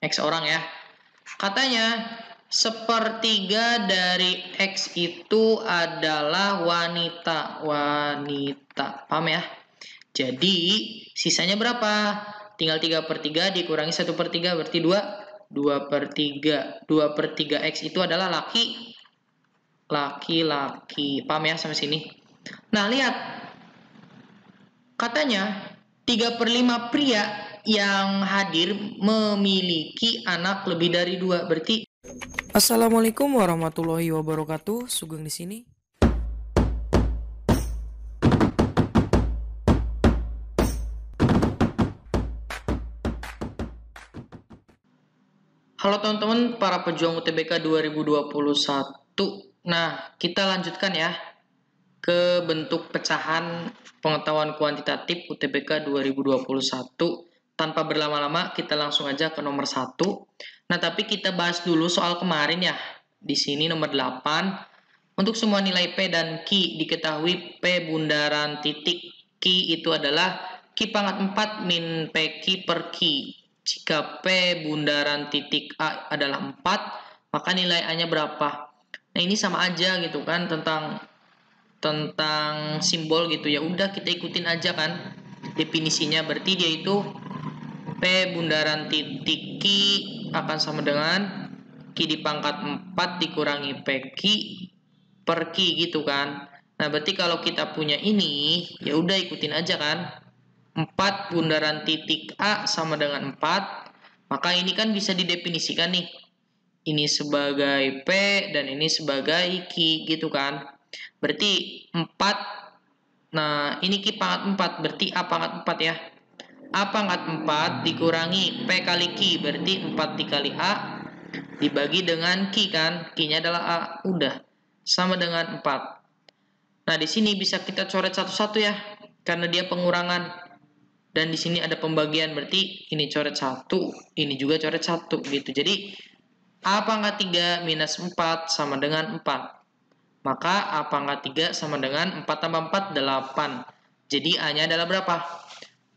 X orang ya. Katanya, sepertiga dari X itu adalah wanita. Paham ya? Jadi, sisanya berapa? Tinggal 3/3 dikurangi 1/3, berarti 2/3. 2/3 X itu adalah laki-laki. Paham ya sampai sini? Nah, lihat. Katanya, 3/5 pria yang hadir memiliki anak lebih dari 2. Berarti Assalamualaikum warahmatullahi wabarakatuh. Sugeng di sini. halo teman-teman para pejuang UTBK 2021. Nah, kita lanjutkan ya ke bentuk pecahan pengetahuan kuantitatif UTBK 2021. Tanpa berlama-lama, kita langsung aja ke nomor 1. Nah, tapi kita bahas dulu soal kemarin ya. Di sini nomor 8. Untuk semua nilai P dan Q diketahui P bundaran titik Q itu adalah Q pangkat 4 min PQ per Q. Jika P bundaran titik A adalah 4, maka nilai A-nya berapa? Nah, ini sama aja gitu kan, tentang simbol gitu ya. Udah kita ikutin aja kan definisinya. Berarti dia itu P bundaran titik Q akan sama dengan Q di pangkat 4 dikurangi PQ per Q gitu kan. Nah, berarti kalau kita punya ini, ya udah ikutin aja kan. 4 bundaran titik A sama dengan 4, maka ini kan bisa didefinisikan nih. Ini sebagai P dan ini sebagai Q gitu kan. Berarti 4, nah ini Q pangkat 4, berarti A pangkat 4 ya. A pangkat 4 dikurangi P kali Q, berarti 4 dikali A dibagi dengan Q kan. Q-nya adalah A, udah. Sama dengan 4. Nah, di sini bisa kita coret satu-satu ya, karena dia pengurangan. Dan di sini ada pembagian, berarti ini coret 1, ini juga coret 1 gitu. Jadi A pangkat 3 minus 4 sama dengan 4. Maka A pangkat 3 sama dengan 4 tambah 4, 8. Jadi A-nya adalah berapa?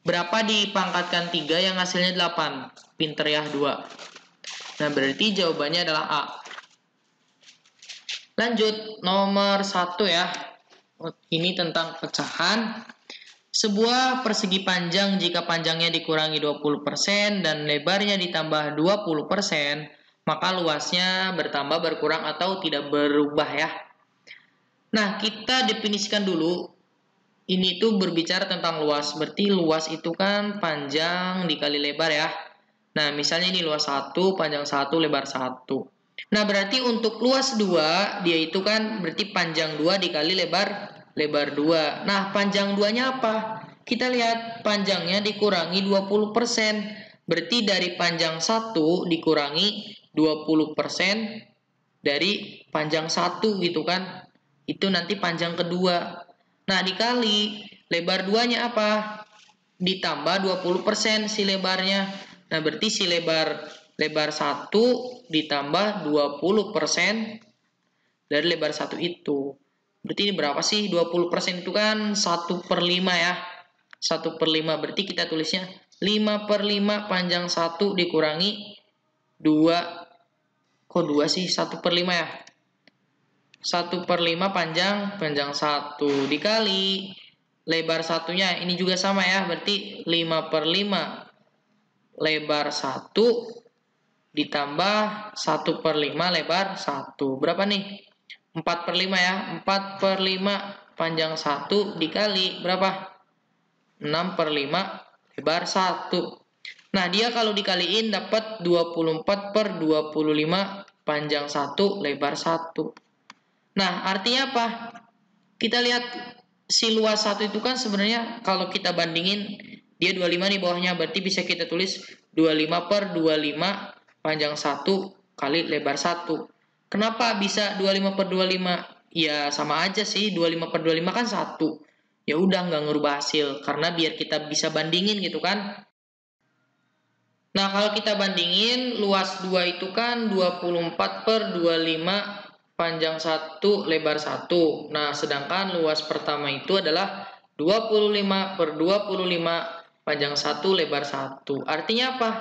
Berapa dipangkatkan 3 yang hasilnya 8? Pinter ya, 2. Nah, berarti jawabannya adalah A. Lanjut, nomor 1 ya. Ini tentang pecahan. Sebuah persegi panjang jika panjangnya dikurangi 20% dan lebarnya ditambah 20%, maka luasnya bertambah, berkurang, atau tidak berubah ya. Nah, kita definisikan dulu. Ini tuh berbicara tentang luas. Berarti luas itu kan panjang dikali lebar ya. Nah, misalnya ini luas 1, panjang 1, lebar 1. Nah, berarti untuk luas 2, dia itu kan berarti panjang 2 dikali lebar 2. Nah, panjang 2-nya apa? Kita lihat panjangnya dikurangi 20%. Berarti dari panjang 1 dikurangi 20% dari panjang 1 gitu kan. Itu nanti panjang kedua. Nah, dikali lebar 2-nya apa? Ditambah 20% si lebarnya. Nah, berarti si lebar 1 ditambah 20% dari lebar 1 itu. Berarti ini berapa sih? 20% itu kan 1/5 ya. 1/5, berarti kita tulisnya 5/5 panjang 1 dikurangi 2. Kok 2 sih? 1/5 ya. 1/5 panjang 1 dikali lebar satunya, ini juga sama ya, berarti 5/5 lebar 1 ditambah 1/5 lebar 1. Berapa nih? 4/5 ya. 4/5 panjang 1 dikali berapa? 6/5 lebar 1. Nah, dia kalau dikaliin dapat 24/25 panjang 1 lebar 1. Nah, artinya apa? Kita lihat si luas 1 itu kan sebenarnya kalau kita bandingin dia 25 nih bawahnya, berarti bisa kita tulis 25/25 panjang 1 kali lebar 1. Kenapa bisa 25/25? Ya sama aja sih, 25/25 kan 1. Ya udah nggak ngerubah hasil karena biar kita bisa bandingin gitu kan. Nah, kalau kita bandingin luas 2 itu kan 24/25 panjang 1 lebar 1. Nah, sedangkan luas pertama itu adalah 25/25 panjang 1 lebar 1. Artinya apa?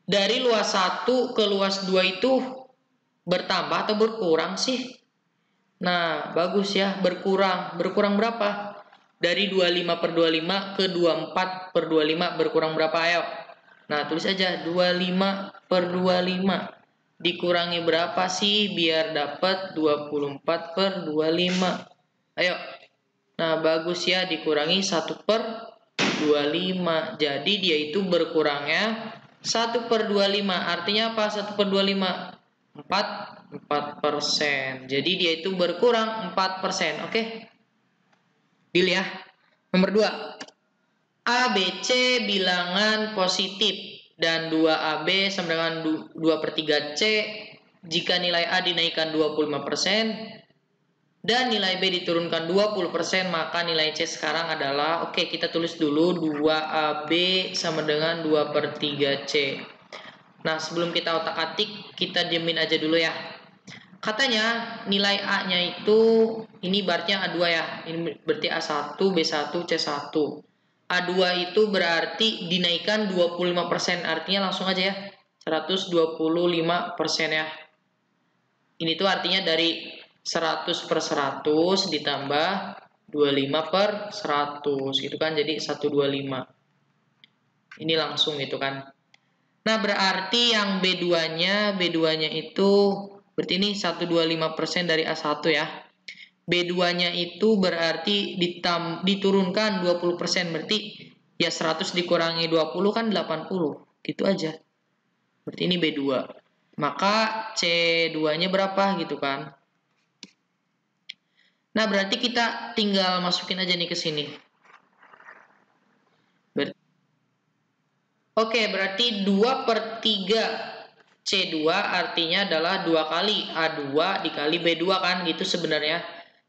dari luas 1 ke luas 2 itu bertambah atau berkurang sih? Nah, bagus ya, berkurang. Berkurang berapa? Dari 25/25 ke 24/25 berkurang berapa? Ayo. Nah, tulis aja 25/25. Dikurangi berapa sih biar dapat 24/25? Ayo. Nah, bagus ya, dikurangi 1/25. Jadi dia itu berkurangnya 1/25. Artinya apa 1/25? 4%. Jadi dia itu berkurang 4%. Oke. Deal ya. Nomor 2. A, B, C bilangan positif dan 2AB sama dengan 2/3C jika nilai A dinaikkan 25% dan nilai B diturunkan 20%, maka nilai C sekarang adalah, oke, kita tulis dulu 2AB sama dengan 2/3C. Nah, sebelum kita otak-atik, kita diemin aja dulu ya. Katanya nilai A-nya itu, ini berarti A2 ya. Ini berarti A1, B1, C1. A2 itu berarti dinaikkan 25%. Artinya langsung aja ya. 125% ya. Ini tuh artinya dari 100/100 ditambah 25/100 gitu kan, jadi 125. Ini langsung gitu kan. Nah, berarti yang B2-nya itu berarti ini 125% dari A1 ya. B2-nya itu berarti diturunkan 20%, berarti ya 100 dikurangi 20 kan 80. Gitu aja. Berarti ini B2. Maka C2-nya berapa gitu kan? Nah, berarti kita tinggal masukin aja nih ke sini. Oke, berarti 2/3 C2 artinya adalah 2 kali A2 dikali B2 kan, gitu sebenarnya.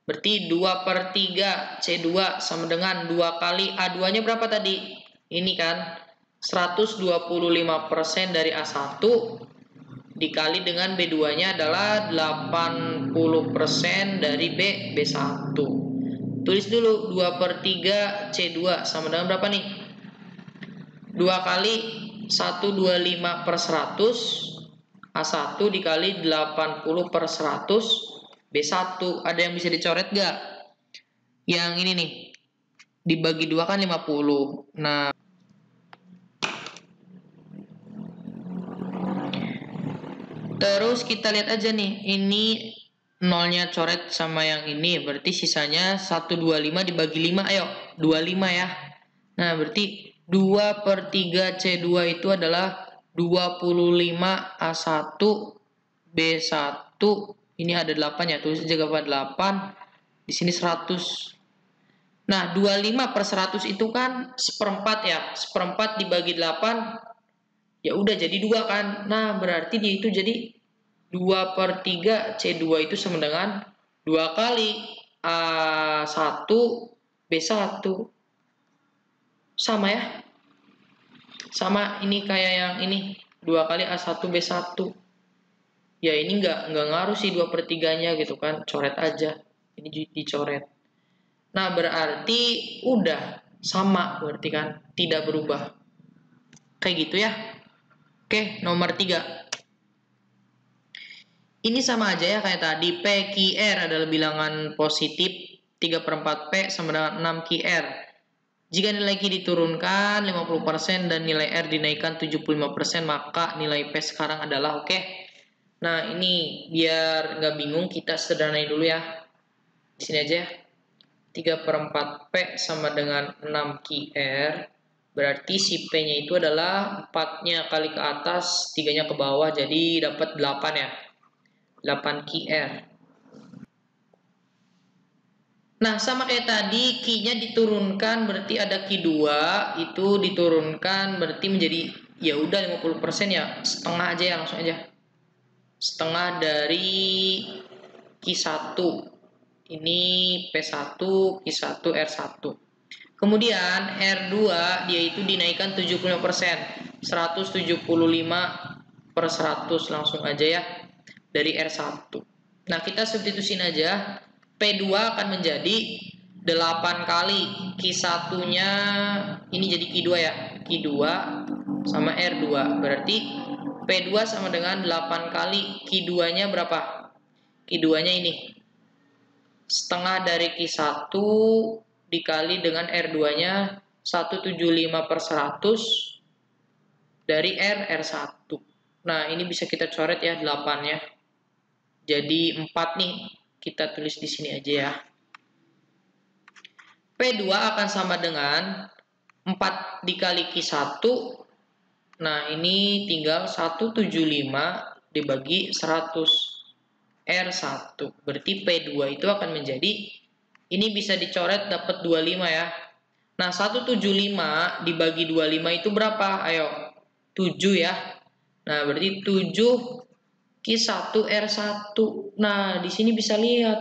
Berarti 2/3 C2 sama dengan 2 kali A2-nya berapa tadi? Ini kan 125% dari A1 dikali dengan B2-nya adalah 80% dari B1. Tulis dulu 2/3 C2 sama dengan berapa nih? 2 kali 125/100 A1 dikali 80/100 B1. Ada yang bisa dicoret gak? Yang ini nih, dibagi 2 kan 50. Nah, terus kita lihat aja nih, ini nolnya coret sama yang ini, berarti sisanya 125 dibagi 5, ayo 25 ya. Nah, berarti 2/3 C2 itu adalah 25 A1 B1. Ini ada 8 ya, tulis aja gambar 8. Di sini 100. Nah, 25/100 itu kan seperempat ya. Seperempat dibagi 8 ya udah jadi 2 kan. Nah, berarti dia itu jadi 2/3 C2 itu sama dengan 2 kali A1 B1. Sama ya. Sama ini kayak yang ini 2 kali A1 B1. Ya ini nggak ngaruh sih 2/3-nya gitu kan. Coret aja. Ini dicoret. Nah, berarti udah sama berarti kan. Tidak berubah. Kayak gitu ya. Oke, nomor 3. Ini sama aja ya kayak tadi. PQR adalah bilangan positif. 3/4P sama dengan 6QR. Jika nilai Q diturunkan 50% dan nilai R dinaikkan 75%, maka nilai P sekarang adalah, oke. Nah, ini biar nggak bingung, kita sederhanain dulu ya. Di sini aja. 3/4P sama dengan 6QR. Berarti si P-nya itu adalah 4-nya kali ke atas, 3-nya ke bawah, jadi dapat 8 ya. 8QR. Nah, sama kayak tadi, Q-nya diturunkan berarti ada Q2, itu diturunkan berarti menjadi ya udah 50% ya, setengah aja ya, langsung aja. Setengah dari Q1. Ini P1, Q1, R1. Kemudian R2 dia itu dinaikkan 75%, 175/100 langsung aja ya dari R1. Nah, kita substitusin aja. P2 akan menjadi 8 kali Q1-nya ini jadi Q2 ya. Q2 sama R2. Berarti P2 sama dengan 8 kali Q2-nya berapa? Q2-nya ini. Setengah dari Q1 dikali dengan R2-nya 175/100 dari R1. Nah, ini bisa kita coret ya 8-nya. Jadi 4 nih. Kita tulis di sini aja ya. P2 akan sama dengan 4 dikali Q1. Nah, ini tinggal 175 dibagi 100. R1. Berarti P2 itu akan menjadi, ini bisa dicoret dapat 25 ya. Nah, 175 dibagi 25 itu berapa? Ayo, 7 ya. Nah, berarti 7 Q1 R1. Nah, di sini bisa lihat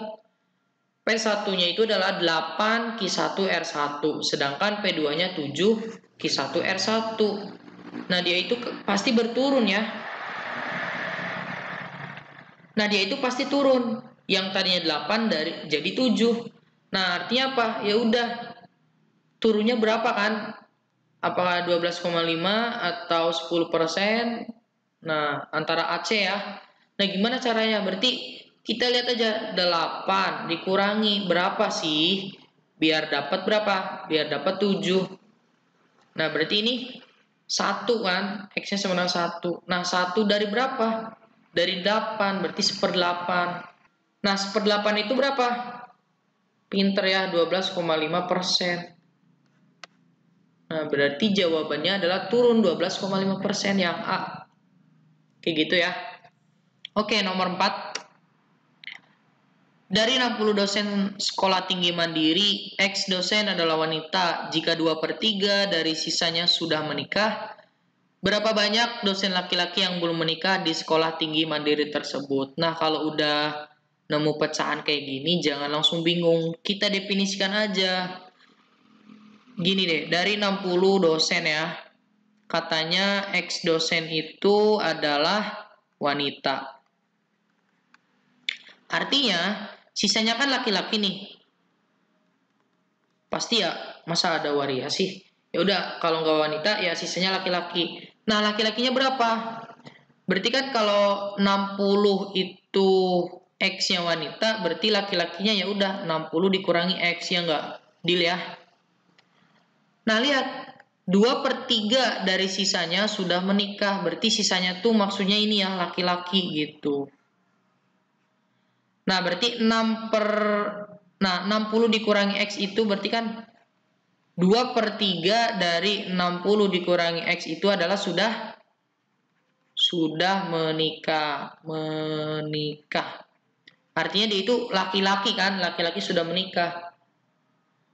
P1-nya itu adalah 8 Q1 R1, sedangkan P2-nya 7 Q1 R1. Nah, dia itu pasti berturun ya. Nah, dia itu pasti turun. Yang tadinya 8 jadi 7. Nah, artinya apa? Ya udah. Turunnya berapa kan? Apakah 12,5 atau 10%? Nah, antara AC ya. Nah, gimana caranya? Berarti kita lihat aja 8 dikurangi berapa sih? Biar dapat berapa? Biar dapat 7. Nah, berarti ini 1 kan? X-nya sama dengan 1. Nah, 1 dari berapa? Dari 8, berarti 1/8. Nah, 1/8 itu berapa? Pinter ya, 12,5%. Nah, berarti jawabannya adalah turun 12,5% yang A. Kayak gitu ya. Oke, nomor 4. Dari 60 dosen sekolah tinggi mandiri, X dosen adalah wanita. Jika 2/3 dari sisanya sudah menikah, berapa banyak dosen laki-laki yang belum menikah di sekolah tinggi mandiri tersebut? Nah, kalau udah nemu pecahan kayak gini, jangan langsung bingung. Kita definisikan aja. Gini deh, dari 60 dosen ya, katanya X dosen itu adalah wanita. Artinya, sisanya kan laki-laki nih. Pasti ya, masa ada variasi? Ya udah, kalau nggak wanita ya sisanya laki-laki. Nah, laki-lakinya berapa? Berarti kan kalau 60 itu X-nya wanita, berarti laki-lakinya ya udah 60 dikurangi X, ya nggak? Deal ya. Nah, lihat. 2/3 dari sisanya sudah menikah. Berarti sisanya tuh maksudnya ini ya, laki-laki gitu. Nah, berarti 60 dikurangi X itu berarti kan 2/3 dari 60 dikurangi X itu adalah sudah menikah. Artinya dia itu laki-laki kan, laki-laki sudah menikah.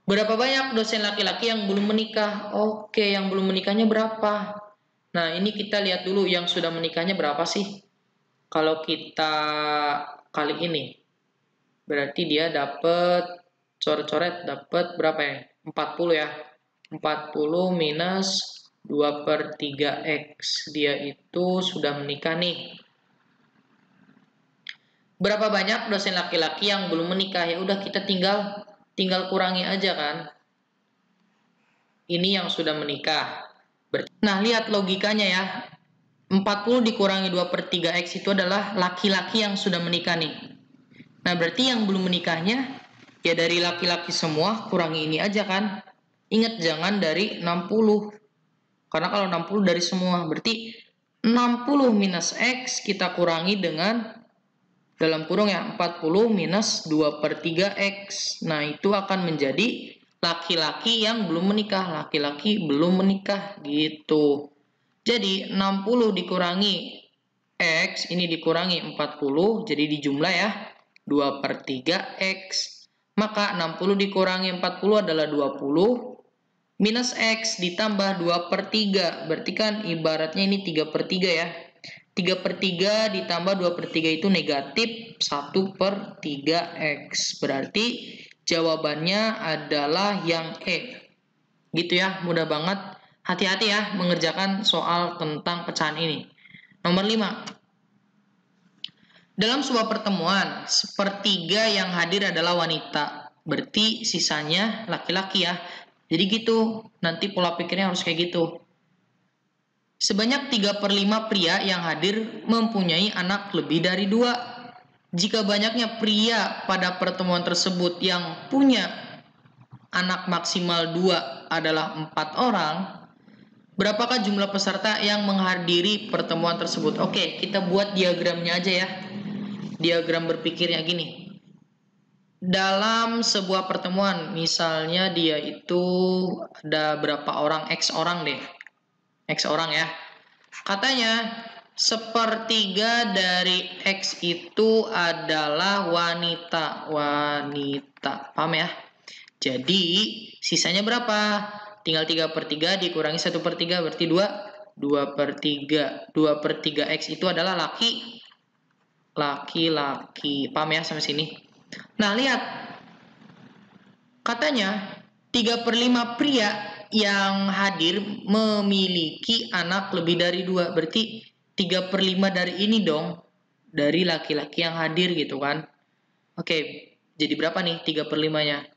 Berapa banyak dosen laki-laki yang belum menikah? Oke, yang belum menikahnya berapa? Nah, ini kita lihat dulu yang sudah menikahnya berapa sih? Kalau kita kali ini, berarti dia dapat coret-coret dapat berapa ya? 40 ya. 40 minus 2/3 X. Dia itu sudah menikah nih. Berapa banyak dosen laki-laki yang belum menikah? Ya udah kita tinggal kurangi aja kan. Ini yang sudah menikah. Nah, lihat logikanya ya. 40 dikurangi 2/3 X itu adalah laki-laki yang sudah menikah nih. Nah, berarti yang belum menikahnya ya dari laki-laki semua kurangi ini aja kan. Ingat jangan dari 60. Karena kalau 60 dari semua berarti 60 minus X kita kurangi dengan dalam kurung ya 40 minus 2/3 X. Nah, itu akan menjadi laki-laki yang belum menikah. Laki-laki belum menikah gitu. Jadi 60 dikurangi X, ini dikurangi 40, jadi dijumlah ya 2/3 X. Maka 60 dikurangi 40 adalah 20, minus X ditambah 2/3, berarti kan ibaratnya ini 3/3 ya. 3/3 ditambah 2/3 itu negatif 1/3 X. Berarti jawabannya adalah yang E. Gitu ya, mudah banget. Hati-hati ya mengerjakan soal tentang pecahan ini. Nomor 5. Dalam sebuah pertemuan, 1/3 yang hadir adalah wanita. Berarti sisanya laki-laki ya. Jadi gitu, nanti pola pikirnya harus kayak gitu. Sebanyak 3/5 pria yang hadir mempunyai anak lebih dari 2. Jika banyaknya pria pada pertemuan tersebut yang punya anak maksimal 2 adalah 4 orang, berapakah jumlah peserta yang menghadiri pertemuan tersebut? Oke, kita buat diagramnya aja ya. Diagram berpikirnya gini. Dalam sebuah pertemuan, misalnya dia itu ada berapa orang, X orang deh. X orang ya. Katanya, 1/3 dari X itu adalah wanita. Paham ya? Jadi, sisanya berapa? Tinggal 3/3 dikurangi 1/3 berarti 2. 2/3. 2/3 X itu adalah laki-laki. Paham ya sampai sini? Nah, lihat. Katanya 3/5 pria yang hadir memiliki anak lebih dari 2. Berarti 3/5 dari ini dong. Dari laki-laki yang hadir gitu kan. Oke, jadi berapa nih 3/5-nya?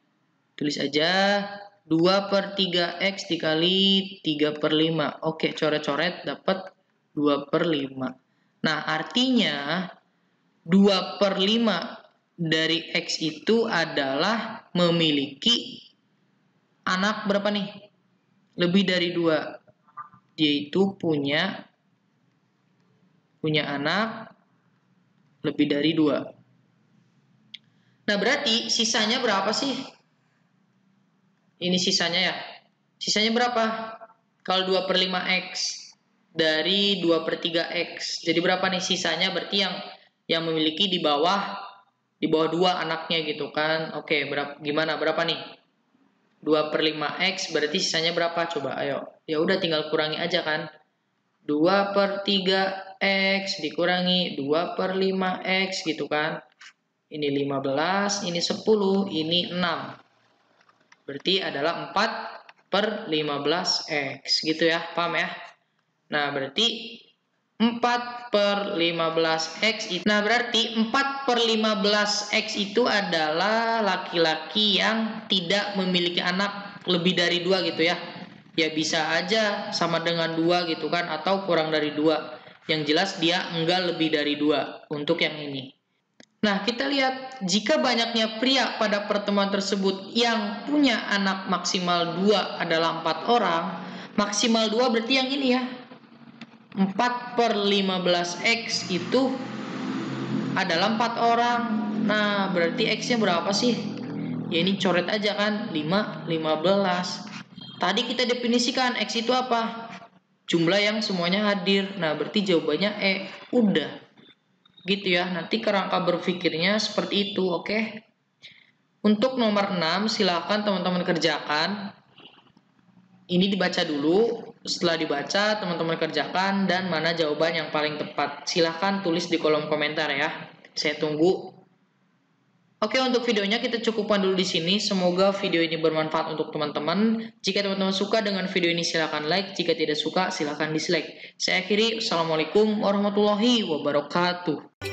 Tulis aja 2/3 X dikali 3/5. Oke, coret-coret dapat 2/5. Nah, artinya 2/5 dari X itu adalah memiliki anak berapa nih? Lebih dari 2. Dia itu punya anak lebih dari 2. Nah, berarti sisanya berapa sih? Ini sisanya ya. Sisanya berapa? Kalau 2/5 X dari 2/3 X. Jadi berapa nih sisanya? Berarti yang memiliki di bawah 2 anaknya gitu kan. Oke, gimana? Berapa nih? 2/5 X berarti sisanya berapa? Coba ayo. Ya udah tinggal kurangi aja kan. 2/3 X dikurangi 2/5 X gitu kan. Ini 15, ini 10, ini 6. Berarti adalah 4/15 X gitu ya. Paham ya? Nah, berarti 4/15 X itu. Nah, berarti 4/15 X itu adalah laki-laki yang tidak memiliki anak lebih dari 2 gitu ya. Ya bisa aja sama dengan 2 gitu kan, atau kurang dari 2. Yang jelas dia enggak lebih dari 2 untuk yang ini. Nah, kita lihat jika banyaknya pria pada pertemuan tersebut yang punya anak maksimal 2 adalah 4 orang, maksimal 2 berarti yang ini ya. 4/15 X itu adalah 4 orang. Nah, berarti X-nya berapa sih? Ya ini coret aja kan, 5, 15. Tadi kita definisikan X itu apa? Jumlah yang semuanya hadir. Nah, berarti jawabannya E. Udah. Gitu ya, nanti kerangka berpikirnya seperti itu, oke? Untuk nomor 6, silakan teman-teman kerjakan. Ini dibaca dulu, setelah dibaca teman-teman kerjakan dan mana jawaban yang paling tepat. Silahkan tulis di kolom komentar ya, saya tunggu. Oke, untuk videonya kita cukupkan dulu di sini. Semoga video ini bermanfaat untuk teman-teman. Jika teman-teman suka dengan video ini silahkan like, jika tidak suka silahkan dislike. Saya akhiri, Assalamualaikum warahmatullahi wabarakatuh.